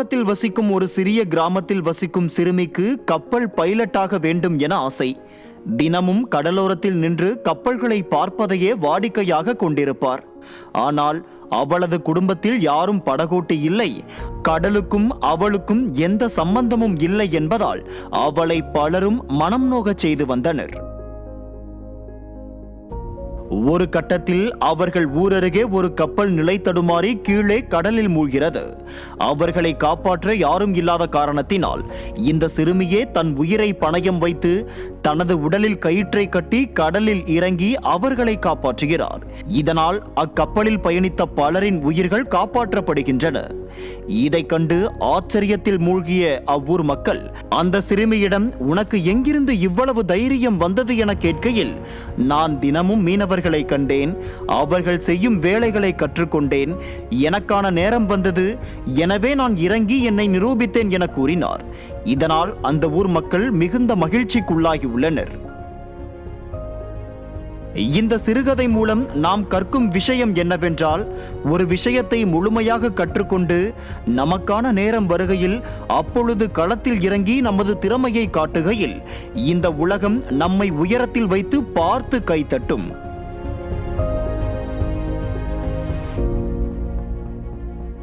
கடலோரத்தில் வசிக்கும் ஒரு சிறிய கிராமத்தில் வசிக்கும் சிறுமிக்கு கப்பல் பைலட்டாக வேண்டும் என ஆசை. தினமும் கடலோரத்தில் நின்று கப்பல்களை பார்ப்பதையே வாடிக்கையாக கொண்டிருப்பார். ஆனால் அவளது குடும்பத்தில் யாரும் படகோட்டி இல்லை, கடலுக்கும் அவளுக்கும் எந்த சம்பந்தமும் இல்லை என்பதால் அவளை பலரும் மனம் நோகச் செய்து வந்தனர். ஒரு கட்டத்தில் அவர்கள் ஊரருகே ஒரு கப்பல் நிலை தடுமாறி கீழே கடலில் மூழ்கிறது. அவர்களை காப்பாற்ற யாரும் இல்லாத காரணத்தினால் இந்த சிறுமியே தன் உயிரை பணயம் வைத்து தனது உடலில் கயிற்றை கட்டி கடலில் இறங்கி அவர்களை காப்பாற்றுகிறார். இதனால் அக்கப்பலில் பயணித்த பலரின் உயிர்கள் காப்பாற்றப்படுகின்றன. இதை கண்டு ஆச்சரியத்தில் மூழ்கிய அவ்வூர் மக்கள் அந்த சிறுமியிடம், உனக்கு எங்கிருந்து இவ்வளவு தைரியம் வந்தது என கேட்கையில், நான் தினமும் மீனவர்களை கண்டேன், அவர்கள் செய்யும் வேலைகளை கற்றுக்கொண்டேன், எனக்கான நேரம் வந்தது, எனவே நான் இறங்கி என்னை நிரூபித்தேன் என கூறினார். இதனால் அந்த ஊர் மக்கள் மிகுந்த மகிழ்ச்சிக்குள்ளாகி உள்ளனர். இந்த சிறுகதை மூலம் நாம் கற்கும் விஷயம் என்னவென்றால், ஒரு விஷயத்தை முழுமையாக கற்றுக்கொண்டு நமக்கான நேரம் வருகையில் அப்பொழுது களத்தில் இறங்கி நமது திறமையை காட்டுகையில் இந்த உலகம் நம்மை உயரத்தில் வைத்து பார்த்து கைத்தட்டும்.